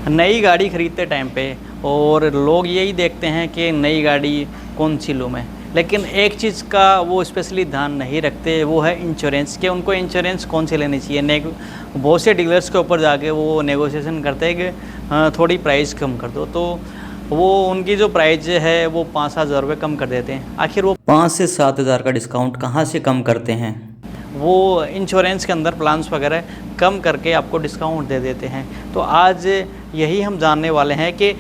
नई गाड़ी खरीदते टाइम पे और लोग यही देखते हैं कि नई गाड़ी कौन सी लूँ मैं, लेकिन एक चीज़ का वो स्पेशली ध्यान नहीं रखते, वो है इंश्योरेंस, कि उनको इंश्योरेंस कौन सी लेनी चाहिए। बहुत से डीलर्स के ऊपर जाके वो नेगोशिएशन करते हैं कि थोड़ी प्राइस कम कर दो, तो वो उनकी जो प्राइस है वो 5,000 रुपये कम कर देते हैं। आखिर वो 5 से 7,000 का डिस्काउंट कहाँ से कम करते हैं? वो इंश्योरेंस के अंदर प्लान्स वगैरह कम करके आपको डिस्काउंट दे देते हैं। तो आज यही हम जानने वाले हैं कि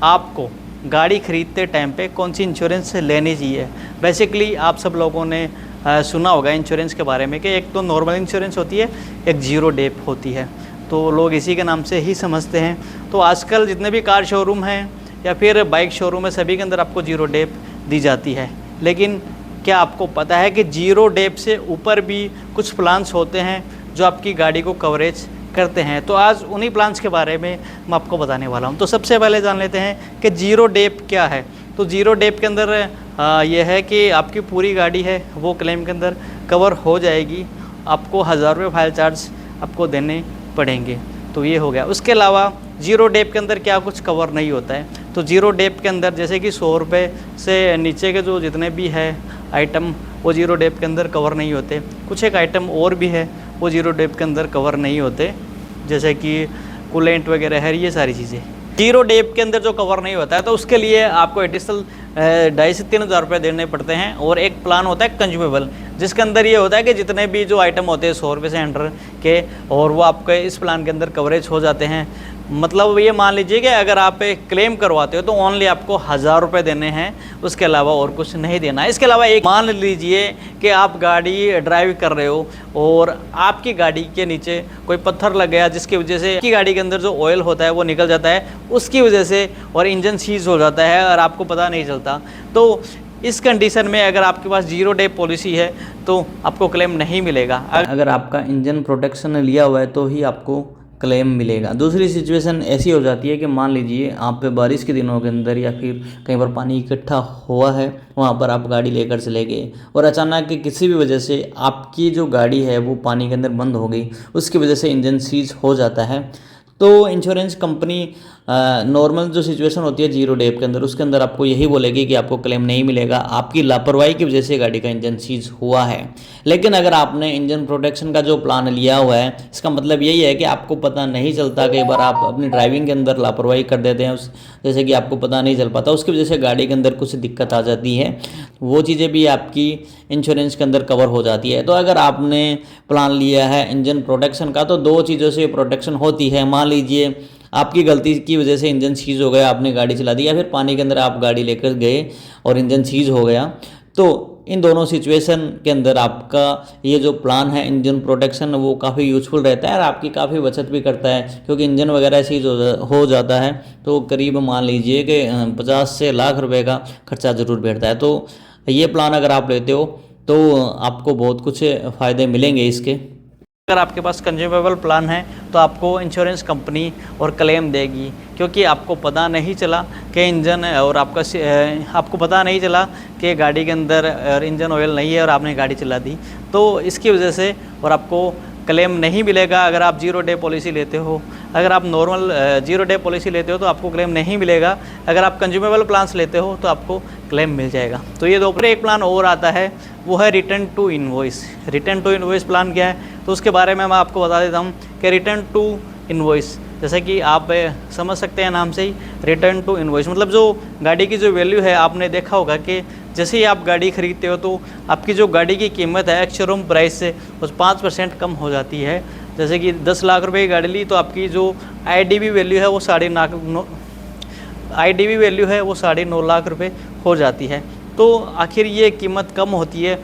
आपको गाड़ी खरीदते टाइम पे कौन सी इंश्योरेंस लेनी चाहिए। बेसिकली आप सब लोगों ने सुना होगा इंश्योरेंस के बारे में कि एक तो नॉर्मल इंश्योरेंस होती है, एक जीरो डेप होती है, तो लोग इसी के नाम से ही समझते हैं। तो आजकल जितने भी कार शोरूम हैं या फिर बाइक शोरूम है, सभी के अंदर आपको जीरो डेप दी जाती है। लेकिन क्या आपको पता है कि जीरो डेप से ऊपर भी कुछ प्लान्स होते हैं जो आपकी गाड़ी को कवरेज करते हैं? तो आज उन्हीं प्लान्स के बारे में मैं आपको बताने वाला हूं। तो सबसे पहले जान लेते हैं कि जीरो डेप क्या है। तो जीरो डेप के अंदर यह है कि आपकी पूरी गाड़ी है वो क्लेम के अंदर कवर हो जाएगी, आपको 1,000 रुपये फाइल चार्ज आपको देने पड़ेंगे। तो ये हो गया। उसके अलावा जीरो डेप के अंदर क्या कुछ कवर नहीं होता है। तो जीरो डेप के अंदर जैसे कि 100 रुपये से नीचे के जो जितने भी है आइटम वो जीरो डेप के अंदर कवर नहीं होते। कुछ एक आइटम और भी है वो जीरो डेप के अंदर कवर नहीं होते, जैसे कि कूलेंट वगैरह है, ये सारी चीज़ें जीरो डेप के अंदर जो कवर नहीं होता है। तो उसके लिए आपको एडिशनल 2,500 से 3,000 रुपये देने पड़ते हैं। और एक प्लान होता है कंज्यूमेबल, जिसके अंदर ये होता है कि जितने भी जो आइटम होते हैं 100 रुपये से अंडर के, और वो आपके इस प्लान के अंदर कवरेज हो जाते हैं। मतलब ये मान लीजिए कि अगर आप एक क्लेम करवाते हो तो ओनली आपको 1,000 रुपये देने हैं, उसके अलावा और कुछ नहीं देना है। इसके अलावा एक मान लीजिए कि आप गाड़ी ड्राइव कर रहे हो और आपकी गाड़ी के नीचे कोई पत्थर लग गया, जिसकी वजह से आपकी गाड़ी के अंदर जो ऑयल होता है वो निकल जाता है उसकी वजह से, और इंजन सीज हो जाता है और आपको पता नहीं चलता। तो इस कंडीशन में अगर आपके पास जीरो डेप पॉलिसी है तो आपको क्लेम नहीं मिलेगा। अगर आपका इंजन प्रोटेक्शन लिया हुआ है तो ही आपको क्लेम मिलेगा। दूसरी सिचुएशन ऐसी हो जाती है कि मान लीजिए आप पे बारिश के दिनों के अंदर या फिर कहीं पर पानी इकट्ठा हुआ है, वहाँ पर आप गाड़ी लेकर चले गए और अचानक किसी भी वजह से आपकी जो गाड़ी है वो पानी के अंदर बंद हो गई, उसकी वजह से इंजन सीज हो जाता है। तो इंश्योरेंस कंपनी नॉर्मल जो सिचुएशन होती है जीरो डेप के अंदर, उसके अंदर आपको यही बोलेगी कि आपको क्लेम नहीं मिलेगा, आपकी लापरवाही की वजह से गाड़ी का इंजन सीज हुआ है। लेकिन अगर आपने इंजन प्रोटेक्शन का जो प्लान लिया हुआ है, इसका मतलब यही है कि आपको पता नहीं चलता, कई बार आप अपनी ड्राइविंग के अंदर लापरवाही कर देते हैं, जैसे कि आपको पता नहीं चल पाता, उसकी वजह से गाड़ी के अंदर कुछ दिक्कत आ जाती है, वो चीज़ें भी आपकी इंश्योरेंस के अंदर कवर हो जाती है। तो अगर आपने प्लान लिया है इंजन प्रोटेक्शन का तो दो चीज़ों से प्रोटेक्शन होती है। मान लीजिए आपकी गलती की वजह से इंजन सीज हो गया, आपने गाड़ी चला दी, या फिर पानी के अंदर आप गाड़ी लेकर गए और इंजन सीज हो गया, तो इन दोनों सिचुएशन के अंदर आपका ये जो प्लान है इंजन प्रोटेक्शन वो काफ़ी यूज़फुल रहता है और आपकी काफ़ी बचत भी करता है। क्योंकि इंजन वगैरह सीज हो जाता है तो करीब मान लीजिए कि 50 से लाख रुपए का खर्चा ज़रूर बैठता है। तो ये प्लान अगर आप लेते हो तो आपको बहुत कुछ फ़ायदे मिलेंगे इसके। अगर आपके पास कंज्यूमेबल प्लान है तो आपको इंश्योरेंस कंपनी और क्लेम देगी, क्योंकि आपको पता नहीं चला कि इंजन और आपको पता नहीं चला कि गाड़ी के अंदर इंजन ऑयल नहीं है और आपने गाड़ी चला दी, तो इसकी वजह से और आपको क्लेम नहीं मिलेगा। अगर आप जीरो डे पॉलिसी लेते हो, अगर आप नॉर्मल जीरो डे पॉलिसी लेते हो तो आपको क्लेम नहीं मिलेगा। अगर आप कंज्यूमेबल प्लान्स लेते हो तो आपको क्लेम मिल जाएगा। तो ये दो। एक प्लान और आता है वो है return to invoice. Return to invoice plan क्या है तो उसके बारे में मैं आपको बता देता हूँ कि रिटर्न टू इनवॉइस, जैसे कि आप समझ सकते हैं नाम से ही, रिटर्न टू इनवॉइस मतलब जो गाड़ी की जो वैल्यू है, आपने देखा होगा कि जैसे ही आप गाड़ी खरीदते हो तो आपकी जो गाड़ी की कीमत है एक्स शोरूम प्राइस से उस 5% कम हो जाती है। जैसे कि 10 लाख रुपए की गाड़ी ली तो आपकी जो IDV वैल्यू है वो 9.5 लाख रुपए हो जाती है। तो आखिर ये कीमत कम होती है,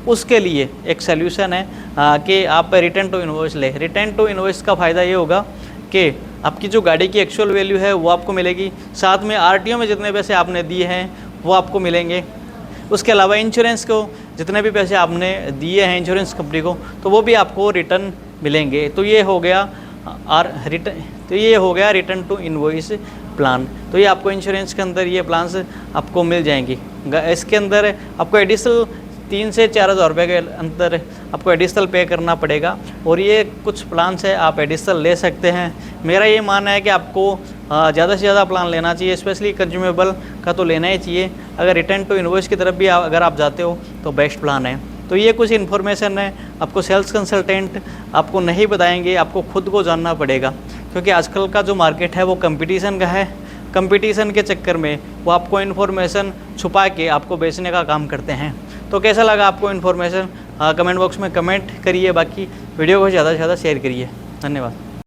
उसके लिए एक सल्यूशन है कि आप रिटर्न टू इनवॉइस लें। रिटर्न टू इनवॉइस का फ़ायदा ये होगा कि आपकी जो गाड़ी की एक्चुअल वैल्यू है वो आपको मिलेगी, साथ में RTO में जितने पैसे आपने दिए हैं वो आपको मिलेंगे। उसके अलावा इंश्योरेंस को जितने भी पैसे आपने दिए हैं इंश्योरेंस कंपनी को तो वो भी आपको रिटर्न मिलेंगे। तो ये हो गया रिटर्न टू इनवॉइस प्लान। तो ये आपको इंश्योरेंस के अंदर ये प्लान्स आपको मिल जाएंगी। इसके अंदर आपको एडिशनल 3 से 4 हज़ार रुपये के अंदर आपको एडिशनल पे करना पड़ेगा। और ये कुछ प्लान्स है, आप एडिशनल ले सकते हैं। मेरा ये मानना है कि आपको ज़्यादा से ज़्यादा प्लान लेना चाहिए, स्पेशली कंज्यूमेबल का तो लेना ही चाहिए। अगर रिटर्न टू इनवॉइस की तरफ भी अगर आप जाते हो तो बेस्ट प्लान है। तो ये कुछ इन्फॉर्मेशन है, आपको सेल्स कंसल्टेंट आपको नहीं बताएंगे, आपको खुद को जानना पड़ेगा, क्योंकि आजकल का जो मार्केट है वो कंपटीशन का है। कंपटीशन के चक्कर में वो आपको इन्फॉर्मेशन छुपा के आपको बेचने का काम करते हैं। तो कैसा लगा आपको इन्फॉर्मेशन, कमेंट बॉक्स में कमेंट करिए, बाकी वीडियो को ज़्यादा से ज़्यादा शेयर करिए। धन्यवाद।